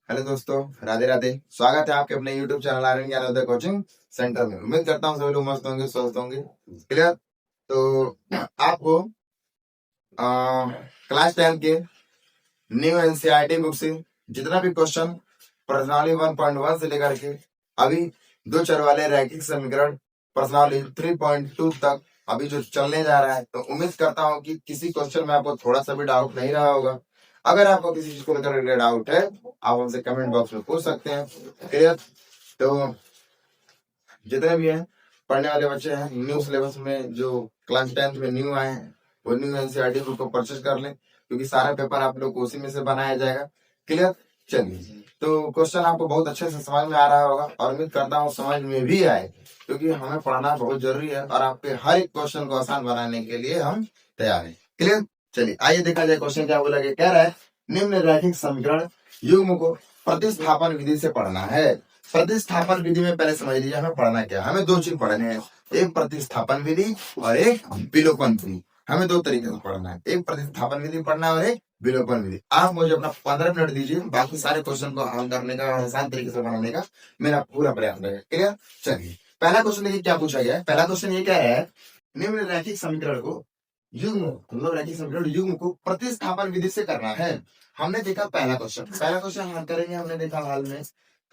Hello दोस्तों, राधे राधे। स्वागत है आपके अपने YouTube चैनल आर्यन ज्ञान उदय कोचिंग सेंटर में। उम्मीद करता हूँ सभी लोग मस्त होंगे, स्वस्थ होंगे। क्लियर। तो आपको क्लास 10 के न्यू एनसीईआरटी बुक से जितना भी क्वेश्चन पर्सनाली 1.1 से लेकर के अभी दो चर वाले रैखिक समीकरण पर्सनाली 3.2 तक अभी जो चलने जा रहा है, तो उम्मीद करता हूँ कि किसी क्वेश्चन में आपको थोड़ा सा भी डाउट नहीं रहा होगा। अगर आपको किसी चीज को लेकर डाउट है, आप हमसे कमेंट बॉक्स में पूछ सकते हैं। क्लियर। तो जितने भी हैं पढ़ने वाले बच्चे हैं, न्यू सिलेबस में जो क्लास 10 में न्यू आए हैं, वो न्यू एनसीईआरटी बुक को परचेज कर लें, क्योंकि सारा पेपर आप लोग को उसी में से बनाया जाएगा। क्लियर। चलिए, तो क्वेश्चन आपको बहुत अच्छे से समझ में आ रहा होगा और उम्मीद करता हूँ समझ में भी आए, क्योंकि हमें पढ़ना बहुत जरूरी है और आपके हर एक क्वेश्चन को आसान बनाने के लिए हम तैयार हैं। क्लियर। चलिए आइए देखा जाए क्वेश्चन क्या बोला गया। कह रहा है निम्न रैखिक समीकरण युग्म को प्रतिस्थापन विधि से पढ़ना है। प्रतिस्थापन विधि में पहले समझ लीजिए हमें पढ़ना क्या है। हमें दो चीज पढ़ने हैं, एक प्रतिस्थापन विधि और एक विलोपन विधि। हमें दो तरीके से पढ़ना है, एक प्रतिस्थापन विधि पढ़ना है और एक विलोपन विधि। आप मुझे अपना 15 मिनट दीजिए, बाकी सारे क्वेश्चन को हल करने का और आसान तरीके से बनाने का मेरा पूरा प्रयास रहेगा। क्लियर। चलिए पहला क्वेश्चन देखिए क्या पूछा गया है। पहला क्वेश्चन ये क्या है, निम्न रैखिक समीकरण को युग्म मतलब रैखिक समीकरण युग्म को प्रतिस्थापन विधि से करना है। हमने देखा पहला क्वेश्चन हल करेंगे। हमने देखा हाल में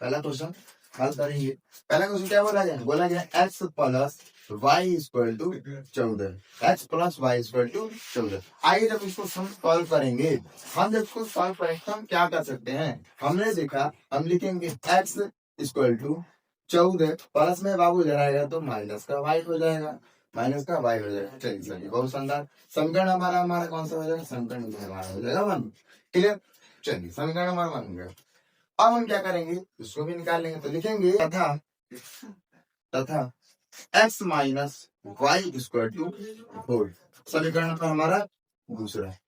पहला क्वेश्चन हल करेंगे। पहला क्वेश्चन क्या बोला गया x plus y equal to 14। x plus y equal to 14। आइए जब इसको हम सॉल्व करेंगे, तो हम क्या कर सकते हैं। हमने देखा हम लिखेंगे x इक्वल टू 14 प्लस में बाबू जराएगा तो माइनस का वाई हो जाएगा, चलिए बहुत शानदार। समीकरण हमारा कौन सा हो जाएगा, समीकरण हमारा हो जाएगा 1। क्लियर। चलिए समीकरण नंबर 1 हो गया। अब हम क्या करेंगे, उसको भी निकाल लेंगे। तो लिखेंगे तथा x minus y equal to 4। समीकरण नंबर हमारा दूसरा है।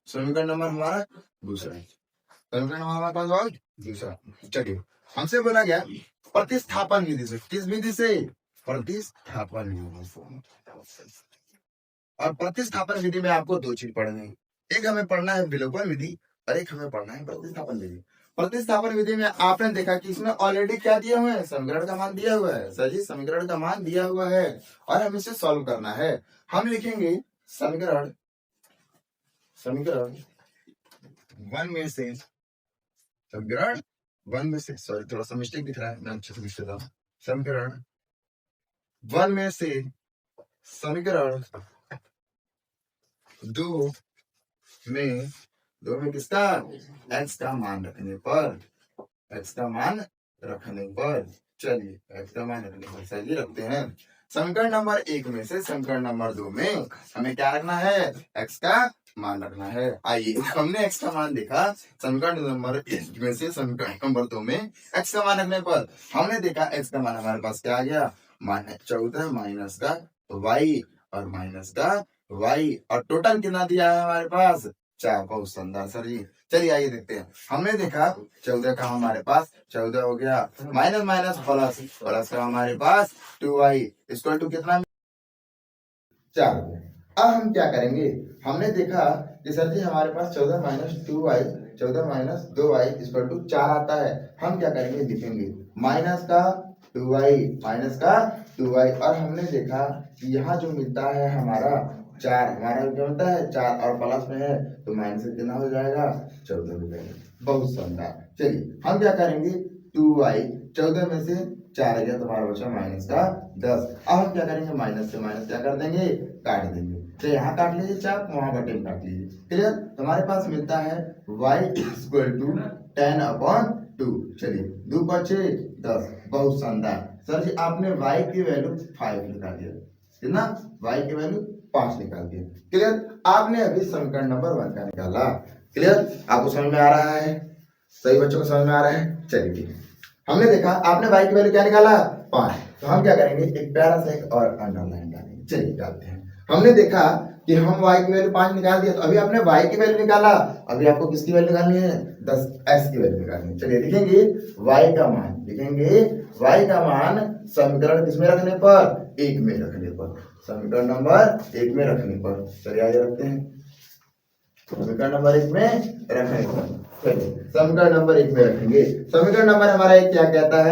समीकरण नंबर हमारा दूसरा है। समीकरण नंबर हमारे पास और दूसरा। चलिए हमसे बोला गया प्रतिस्थापन विधि से। किस विधि से, प्रतिस्थापन विधि से। और प्रतिस्थापन विधि में आपको दो चीज पढ़नी है, एक हमें पढ़ना है विलोपन विधि और एक हमें पढ़ना है प्रतिस्थापन विधि। प्रतिस्थापन विधि में आपने देखा कि इसमें ऑलरेडी क्या दिया हुआ है, समीकरण का मान दिया हुआ है। सर जी समीकरण का मान दिया हुआ है और हमें इसे सॉल्व करना है। हम लिखेंगे समीकरण वन में से सॉरी थोड़ा सा मिस्टेक दिख रहा है, मैं अच्छे से लिख देता हूं। समीकरण 1 में से समीकरण 2 में किसका, x का मान रखने पर चलिए x का मान रखने पर सही रखते हैं। समीकरण नंबर 1 में से समीकरण नंबर 2 में हमें क्या रखना है, x का मान रखना है। आइए हमने x का मान देखा समीकरण नंबर 1 में से समीकरण नंबर 2 में x का मान रखने पर हमने देखा x का मान हमारे पास क्या आ गया, -14 माइनस का y और माइनस का y और टोटल कितना दिया है हमारे पास 4। बहुत शानदार सर जी। चलिए आइए देखते हैं। हमने देखा 14 का हमारे पास 14 हो गया, माइनस माइनस प्लस का हमारे पास 2y इक्वल टू कितना 4। अब हम क्या करेंगे, हमने देखा कि सर जी हमारे पास 14 minus 2y 14 minus 2y equal to 4 आता है। हम क्या करेंगे, लिखेंगे माइनस का 2y और हमने देखा कि यहाँ जो मिलता है हमारा 4, हमारा क्या होता है 4 और प्लस में है तो माइनस कितना हो जाएगा 14 हो जाएगा। बहुत शानदार। चलिए हम क्या करेंगे 2y 14 में से 4 गया तो हमारा बचा माइनस का 10। अब हम क्या करेंगे, माइनस से माइनस क्या कर देंगे, काट देंगे। तो यहाँ काट लीजिए 4, वहां बटे में काट लीजिए। क्लियर। तो हमारे पास मिलता है y इक्वल टू 10/2। चलिए 2 बचे 10। बहुत शानदार। सर जी आपने y की वैल्यू 5 निकाल दिया, कितना y की वैल्यू 5 निकाल दिया। क्लियर। आपने अभी समीकरण नंबर 1 का निकाला। क्लियर। आपको समझ में आ रहा है, सही बच्चों को समझ में आ रहा है। चलिए ठीक है। हमने देखा आपने y की वैल्यू क्या निकाला 5, तो हम क्या करेंगे एक प्यारा सा एक और अंडरलाइन डालेंगे। चलिए निकालते हैं। हमने देखा कि हम y की वैल्यू 5 निकाल दिया, तो अभी आपने y की वैल्यू निकाला, अभी आपको किसकी वैल्यू निकालनी है 10 x की वैल्यू निकालनी है। चलिए लिखेंगे y का मान समीकरण किसमें रखने पर 1 में रखने पर, समीकरण नंबर 1 में रखने पर। चलिए आगे रखते हैं। समीकरण नंबर 1 में रखेंगे। समीकरण नंबर 1 में रखेंगे। समीकरण नंबर हमारा एक क्या कहता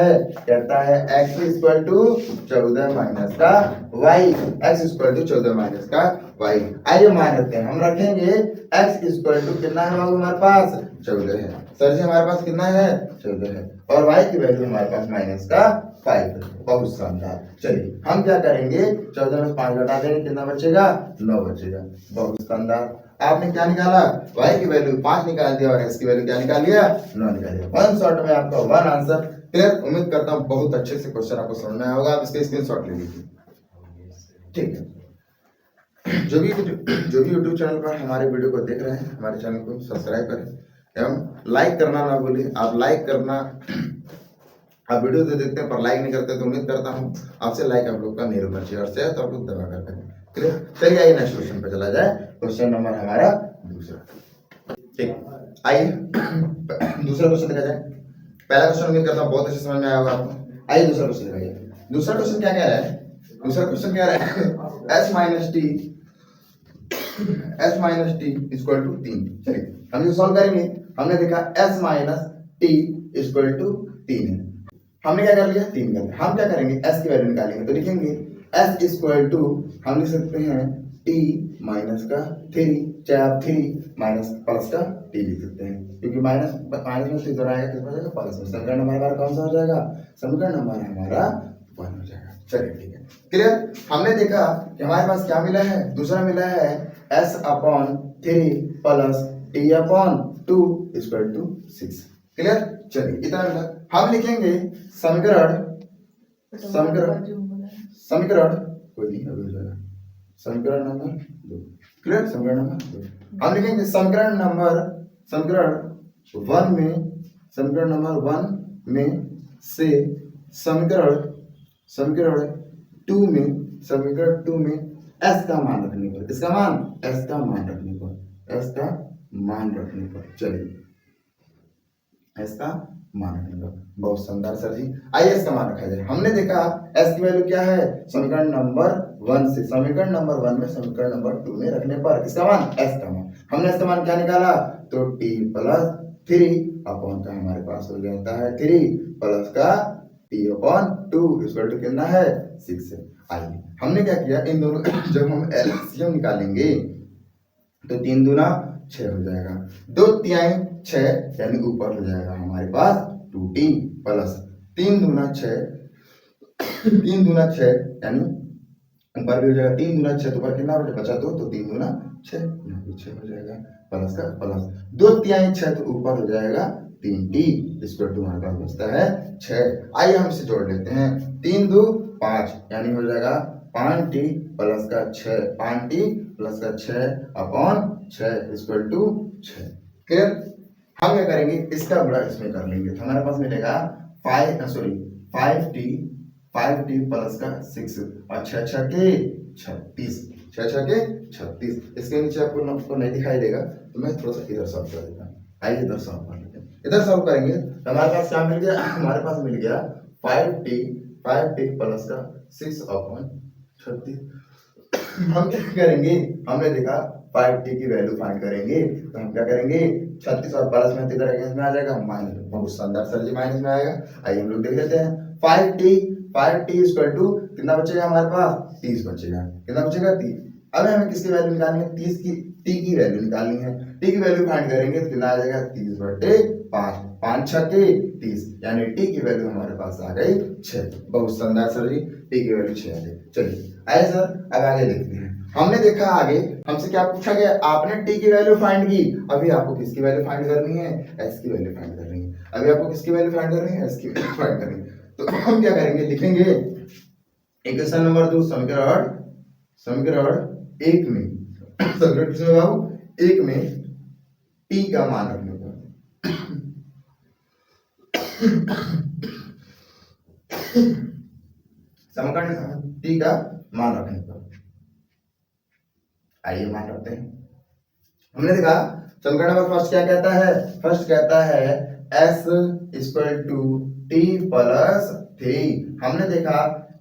है x इक्वल टू 14 माइनस का y, x equal to 14 minus का y। आइए मान रखते हैं, हम रखेंगे x इक्वल टू कितना है बाबू हमारे पास 14 है। सर जी हमारे पास कितना है 14 है, और y की वैल्यू हमारे पास माइनस का 5। बहुत शानदार। चलिए हम क्या करेंगे, 14 में 5 घटा देंगे, कितना बचेगा 9 बचेगा। बहुत शानदार। आपने क्या निकाला, y की वैल्यू 5 निकाल दिया और s की वैल्यू क्या निकाल लिया 9 निकाल लिया। वन शॉट में आपका वन आंसर क्लियर। उम्मीद करता हूँ बहुत अच्छे से क्वेश्चन आपको समझ में आया होगा। आप इसके स्क्रीनशॉट ले लीजिए, ठीक है। जो भी यूट्यूब चैनल पर हमारे वीडियो को देख रहे हैं, हमारे चैनल को सब्सक्राइब करें एवं लाइक करना ना भूलिए। आप लाइक करना, आप वीडियो तो देखते हैं पर लाइक नहीं करते, तो उम्मीद करता हूँ आपसे लाइक आप लोग का नहीं रुकना चाहिए, और शेयर तो आप लोग दबा कर करें। क्लियर। चलिए आइए नेक्स्ट क्वेश्चन पे चला जाए। क्वेश्चन नंबर हमारा दूसरा, ठीक। आइए दूसरा क्वेश्चन देखा जाए। पहला क्वेश्चन उम्मीद करता हूँ बहुत अच्छे समझ में आया होगा आपको। आइए दूसरा क्वेश्चन दिखाइए। दूसरा क्वेश्चन क्या कह रहा है, दूसरा क्वेश्चन कह रहा है s minus t equal to 3। चलिए हम जो सॉल्व करेंगे, हमने देखा s minus t equal to 3 है। हमने क्या कर लिया 3 कर लिया। हम क्या करेंगे s की वैल्यू निकालेंगे, तो लिखेंगे s इक्वल टू, हम लिख सकते हैं t माइनस का 3, चाहे आप 3 माइनस प्लस का t लिख सकते हैं, क्योंकि माइनस माइनस में से इधर आएगा कितना हो जाएगा प्लस में। समीकरण नंबर हमारा कौन सा हो जाएगा, समीकरण नंबर हमारा 1 हो जाएगा। चलिए ठीक है, क्लियर। हमने देखा कि हमारे पास क्या मिला है, दूसरा मिला है s upon 3 plus t upon 2 equal to 6। Clear. चलिए इतना मिला। हम लिखेंगे समीकरण कोई नहीं अभी हो जाएगा, समीकरण नंबर 2। क्लियर। समीकरण नंबर 2 हम लिखेंगे समीकरण नंबर 1 में, समीकरण नंबर 1 में से समीकरण 2 में, समीकरण 2 में s का मान रखने पर, इसका मान s का मान रखने पर, s का मान रखने पर, चलिए s का मान रखने पर। बहुत शानदार सर जी। आइए s का मान रखा जाए। हमने देखा s की वैल्यू क्या है, समीकरण नंबर 1 से, समीकरण नंबर 1 में समीकरण नंबर 2 में रखने पर किसका मान, s का मान। हमने s का मान क्या निकाला, तो t प्लस 3 अपॉन का हमारे पास हो जाता है 3 प्लस का t अपॉन 2 इक्वल टू कितना है 6 है। आइए हमने क्या किया, इन दोनों जब हम एलसीएम निकालेंगे तो 3 दूना 6 हो जाएगा, 2 तिहाई 6 यानी ऊपर हो जाएगा हमारे पास 2t प्लस 3 दूना 6, 3 दूना 6 यानी ऊपर भी हो जाएगा, 3 दूना 6 तो ऊपर कितना बचा 2, तो 3 दूना 6 यहाँ पे 6 हो जाएगा, प्लस का प्लस 2 तिहाई 6 तो ऊपर हो जाएगा 3t इक्वल टू हमारे पास बचता है 6। आइए हम इसे जोड़ लेते हैं, 3 2 5 यानी हो जाएगा 5t प्लस का 6, 5t प्लस का 6 अपॉन 6 इक्वल टू 6। क्लियर। हम क्या करेंगे, इसका गुणा इसमें कर लेंगे, तो हमारे पास मिलेगा 5t प्लस का 6 और 6 6 के 36, 6 6 के 36। इसके नीचे आपको नहीं दिखाई देगा, तो मैं थोड़ा सा इधर सॉल्व कर देता हूँ। आइए इधर सॉल्व कर लेते हैं। इधर सॉल्व करेंगे तो हमारे पास क्या मिल गया, हमारे पास मिल गया 5t प्लस का 6 अपॉन 36। हम क्या करेंगे, हमने देखा 5t की वैल्यू फाइंड करेंगे, तो हम क्या करेंगे 36 और प्लस में किधर में आ जाएगा माइनस में। बहुत शानदार सर जी, माइनस में आएगा। आइए हम लोग देख लेते हैं, 5t इक्वल टू कितना बचेगा हमारे पास 30 बचेगा, कितना बचेगा 30। अब हमें किसकी वैल्यू निकालनी है, 30 की, t की वैल्यू निकालनी है। t की वैल्यू फाइंड करेंगे तो कितना आ जाएगा 30/5, 5 6 के 30 यानी t की वैल्यू हमारे पास आ गई 6। बहुत शानदार सर जी, t की वैल्यू 6 आ गई। चलिए आइए सर अब आगे देखते हैं। हमने देखा आगे हमसे क्या पूछा गया, आपने t की वैल्यू फाइंड की, अभी आपको किसकी वैल्यू फाइंड करनी है, s की वैल्यू फाइंड करनी है। अभी आपको किसकी वैल्यू फाइंड करनी है, s की वैल्यू फाइंड करनी है। तो हम क्या करेंगे, लिखेंगे इक्वेशन नंबर 2, समीकरण 1 में, समीकरण किसमें बाबू 1 में t का मान रखने पर, समीकरण t का मान रखने पर, आइए मान रखते हैं। हमने देखा समीकरण नंबर फर्स्ट क्या कहता है, फर्स्ट कहता है s equal to t plus 3। हमने देखा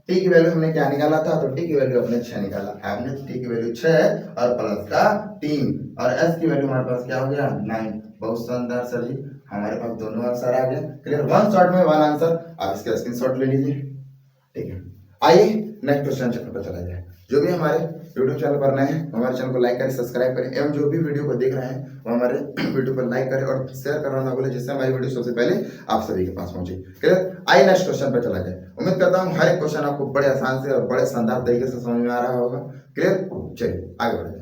टी की वैल्यू हमने क्या निकाला था, तो टी की वैल्यू अपने 6 निकाला, हमने टी की वैल्यू 6 और प्लस का 3 और एस की वैल्यू हमारे पास क्या हो गया 9। बहुत शानदार सर जी, हमारे पास दोनों आंसर आ गए। क्लियर, वन शॉट में वन आंसर। आप इसका स्क्रीनशॉट ले लीजिए। ठीक है, आइए नेक्स्ट क्वेश्चन चैप्टर पर चला जाए। जो भी हमारे यूट्यूब चैनल पर नए हैं हमारे चैनल को लाइक करें, सब्सक्राइब करें एवं जो भी वीडियो को देख रहे हैं वो हमारे वीडियो को लाइक करें और शेयर करना ना भूलें, जिससे हमारी वीडियो सबसे पहले आप सभी के पास पहुंचे। क्लियर, आइए नेक्स्ट क्वेश्चन पर चला जाए। उम्मीद करता हूँ हर एक क्वेश्चन आपको बड़े आसान से और बड़े शानदार तरीके से समझ में आ रहा होगा। क्लियर, चलिए आगे बढ़े।